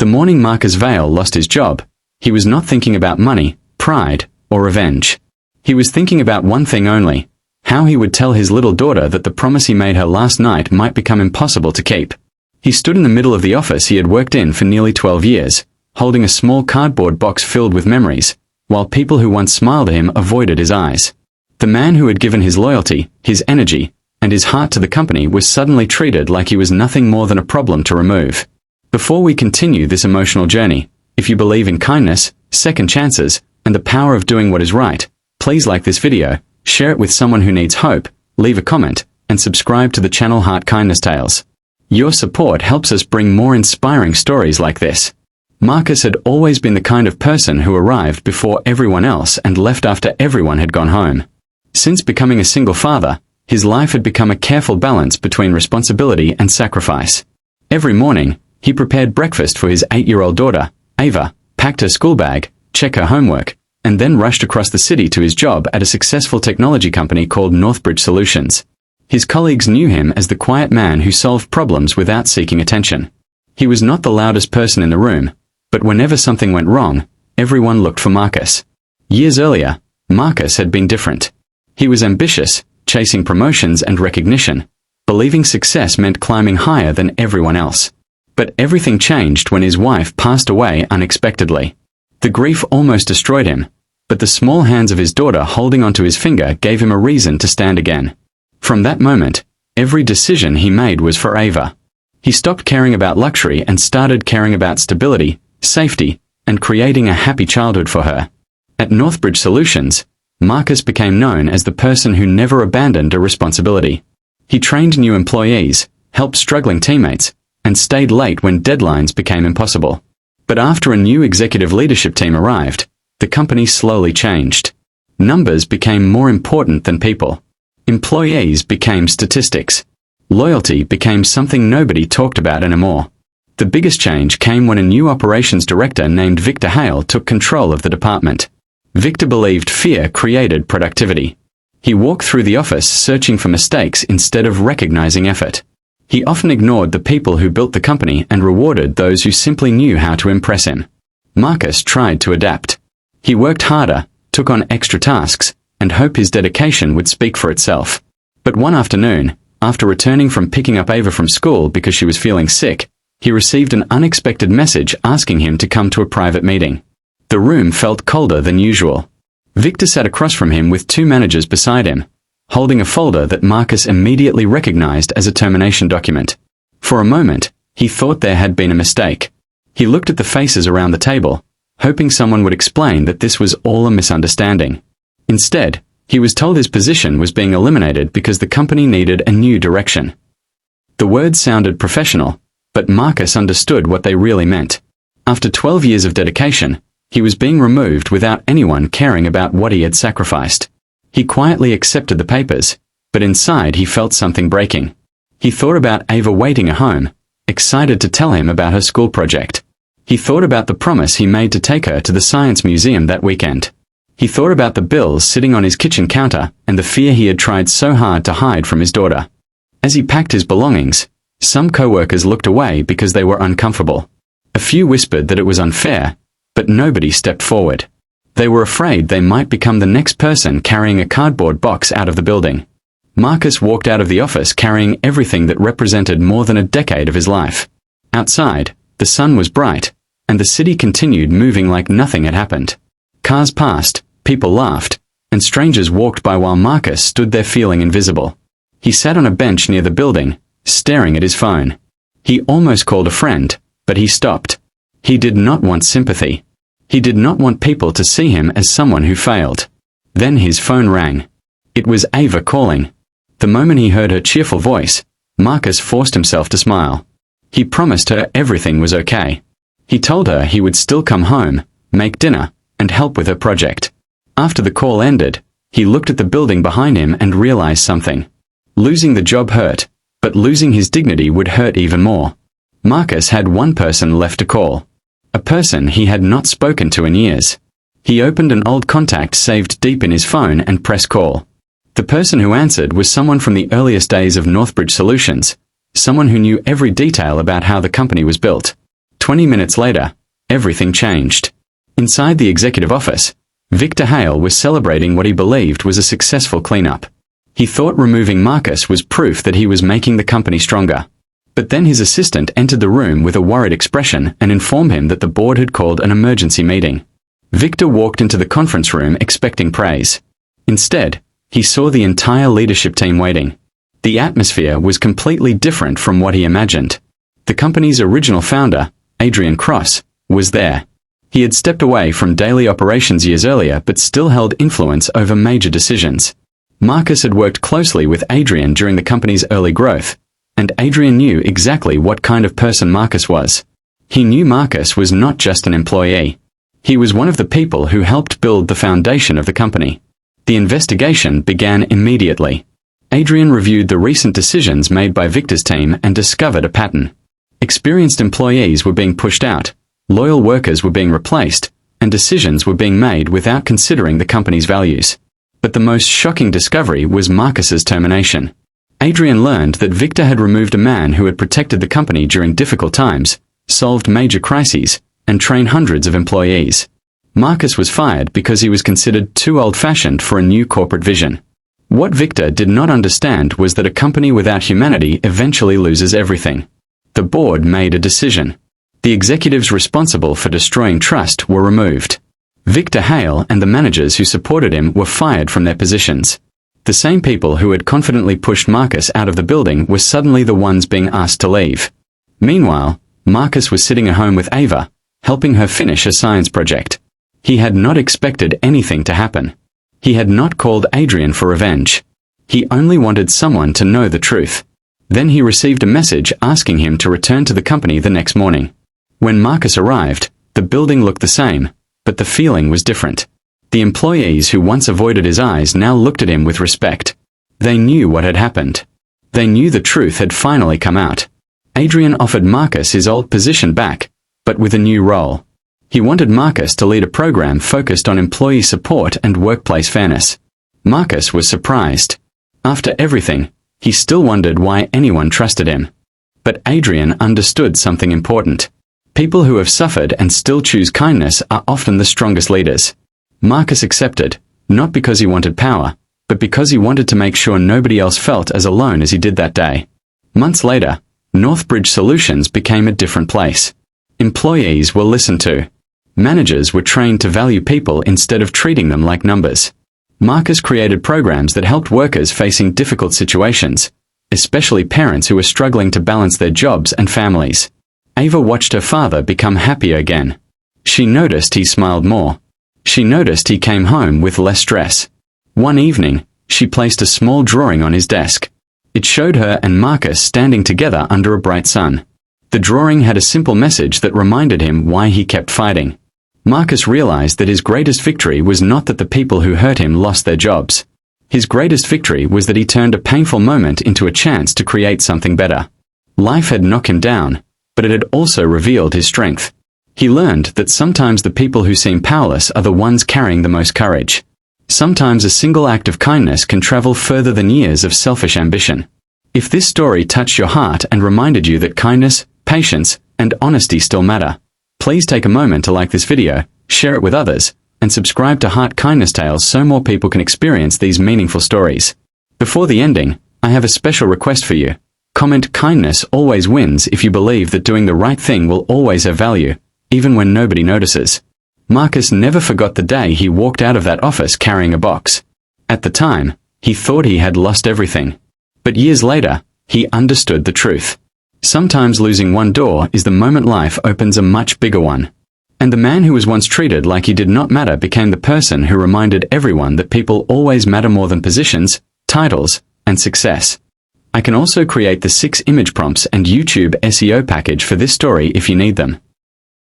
The morning Marcus Vale lost his job, he was not thinking about money, pride, or revenge. He was thinking about one thing only: how he would tell his little daughter that the promise he made her last night might become impossible to keep. He stood in the middle of the office he had worked in for nearly 12 years, holding a small cardboard box filled with memories, while people who once smiled at him avoided his eyes. The man who had given his loyalty, his energy, and his heart to the company was suddenly treated like he was nothing more than a problem to remove. Before we continue this emotional journey, if you believe in kindness, second chances, and the power of doing what is right, please like this video, share it with someone who needs hope, leave a comment, and subscribe to the channel Heart Kindness Tales. Your support helps us bring more inspiring stories like this. Marcus had always been the kind of person who arrived before everyone else and left after everyone had gone home. Since becoming a single father, his life had become a careful balance between responsibility and sacrifice. Every morning, he prepared breakfast for his 8-year-old daughter, Ava, packed her school bag, checked her homework, and then rushed across the city to his job at a successful technology company called Northbridge Solutions. His colleagues knew him as the quiet man who solved problems without seeking attention. He was not the loudest person in the room, but whenever something went wrong, everyone looked for Marcus. Years earlier, Marcus had been different. He was ambitious, chasing promotions and recognition, believing success meant climbing higher than everyone else. But everything changed when his wife passed away unexpectedly. The grief almost destroyed him, but the small hands of his daughter holding onto his finger gave him a reason to stand again. From that moment, every decision he made was for Ava. He stopped caring about luxury and started caring about stability, safety, and creating a happy childhood for her. At Northbridge Solutions, Marcus became known as the person who never abandoned a responsibility. He trained new employees, helped struggling teammates, and stayed late when deadlines became impossible. But after a new executive leadership team arrived, the company slowly changed. Numbers became more important than people. Employees became statistics. Loyalty became something nobody talked about anymore. The biggest change came when a new operations director named Victor Hale took control of the department. Victor believed fear created productivity. He walked through the office searching for mistakes instead of recognizing effort. He often ignored the people who built the company and rewarded those who simply knew how to impress him. Marcus tried to adapt. He worked harder, took on extra tasks, and hoped his dedication would speak for itself. But one afternoon, after returning from picking up Ava from school because she was feeling sick, he received an unexpected message asking him to come to a private meeting. The room felt colder than usual. Victor sat across from him with 2 managers beside him, holding a folder that Marcus immediately recognized as a termination document. For a moment, he thought there had been a mistake. He looked at the faces around the table, hoping someone would explain that this was all a misunderstanding. Instead, he was told his position was being eliminated because the company needed a new direction. The words sounded professional, but Marcus understood what they really meant. After 12 years of dedication, he was being removed without anyone caring about what he had sacrificed. He quietly accepted the papers, but inside he felt something breaking. He thought about Ava waiting at home, excited to tell him about her school project. He thought about the promise he made to take her to the science museum that weekend. He thought about the bills sitting on his kitchen counter and the fear he had tried so hard to hide from his daughter. As he packed his belongings, some co-workers looked away because they were uncomfortable. A few whispered that it was unfair, but nobody stepped forward. They were afraid they might become the next person carrying a cardboard box out of the building. Marcus walked out of the office carrying everything that represented more than a decade of his life. Outside, the sun was bright, and the city continued moving like nothing had happened. Cars passed, people laughed, and strangers walked by while Marcus stood there feeling invisible. He sat on a bench near the building, staring at his phone. He almost called a friend, but he stopped. He did not want sympathy. He did not want people to see him as someone who failed. Then his phone rang. It was Ava calling. The moment he heard her cheerful voice, Marcus forced himself to smile. He promised her everything was okay. He told her he would still come home, make dinner, and help with her project. After the call ended, he looked at the building behind him and realized something. Losing the job hurt, but losing his dignity would hurt even more. Marcus had one person left to call. A person he had not spoken to in years. He opened an old contact saved deep in his phone and pressed call. The person who answered was someone from the earliest days of Northbridge Solutions, someone who knew every detail about how the company was built. 20 minutes later, everything changed. Inside the executive office, Victor Hale was celebrating what he believed was a successful cleanup. He thought removing Marcus was proof that he was making the company stronger. But then his assistant entered the room with a worried expression and informed him that the board had called an emergency meeting. Victor walked into the conference room expecting praise. Instead, he saw the entire leadership team waiting. The atmosphere was completely different from what he imagined. The company's original founder, Adrian Cross, was there. He had stepped away from daily operations years earlier but still held influence over major decisions. Marcus had worked closely with Adrian during the company's early growth, and Adrian knew exactly what kind of person Marcus was. He knew Marcus was not just an employee. He was one of the people who helped build the foundation of the company. The investigation began immediately. Adrian reviewed the recent decisions made by Victor's team and discovered a pattern. Experienced employees were being pushed out, loyal workers were being replaced, and decisions were being made without considering the company's values. But the most shocking discovery was Marcus's termination. Adrian learned that Victor had removed a man who had protected the company during difficult times, solved major crises, and trained hundreds of employees. Marcus was fired because he was considered too old-fashioned for a new corporate vision. What Victor did not understand was that a company without humanity eventually loses everything. The board made a decision. The executives responsible for destroying trust were removed. Victor Hale and the managers who supported him were fired from their positions. The same people who had confidently pushed Marcus out of the building were suddenly the ones being asked to leave. Meanwhile, Marcus was sitting at home with Ava, helping her finish a science project. He had not expected anything to happen. He had not called Adrian for revenge. He only wanted someone to know the truth. Then he received a message asking him to return to the company the next morning. When Marcus arrived, the building looked the same, but the feeling was different. The employees who once avoided his eyes now looked at him with respect. They knew what had happened. They knew the truth had finally come out. Adrian offered Marcus his old position back, but with a new role. He wanted Marcus to lead a program focused on employee support and workplace fairness. Marcus was surprised. After everything, he still wondered why anyone trusted him. But Adrian understood something important. People who have suffered and still choose kindness are often the strongest leaders. Marcus accepted, not because he wanted power, but because he wanted to make sure nobody else felt as alone as he did that day. Months later, Northbridge Solutions became a different place. Employees were listened to. Managers were trained to value people instead of treating them like numbers. Marcus created programs that helped workers facing difficult situations, especially parents who were struggling to balance their jobs and families. Ava watched her father become happier again. She noticed he smiled more. She noticed he came home with less stress. One evening, she placed a small drawing on his desk. It showed her and Marcus standing together under a bright sun. The drawing had a simple message that reminded him why he kept fighting. Marcus realized that his greatest victory was not that the people who hurt him lost their jobs. His greatest victory was that he turned a painful moment into a chance to create something better. Life had knocked him down, but it had also revealed his strength. He learned that sometimes the people who seem powerless are the ones carrying the most courage. Sometimes a single act of kindness can travel further than years of selfish ambition. If this story touched your heart and reminded you that kindness, patience, and honesty still matter, please take a moment to like this video, share it with others, and subscribe to Heart Kindness Tales so more people can experience these meaningful stories. Before the ending, I have a special request for you. Comment "Kindness always wins" if you believe that doing the right thing will always have value, even when nobody notices. Marcus never forgot the day he walked out of that office carrying a box. At the time, he thought he had lost everything. But years later, he understood the truth. Sometimes losing one door is the moment life opens a much bigger one. And the man who was once treated like he did not matter became the person who reminded everyone that people always matter more than positions, titles, and success. I can also create the 6 image prompts and YouTube SEO package for this story if you need them.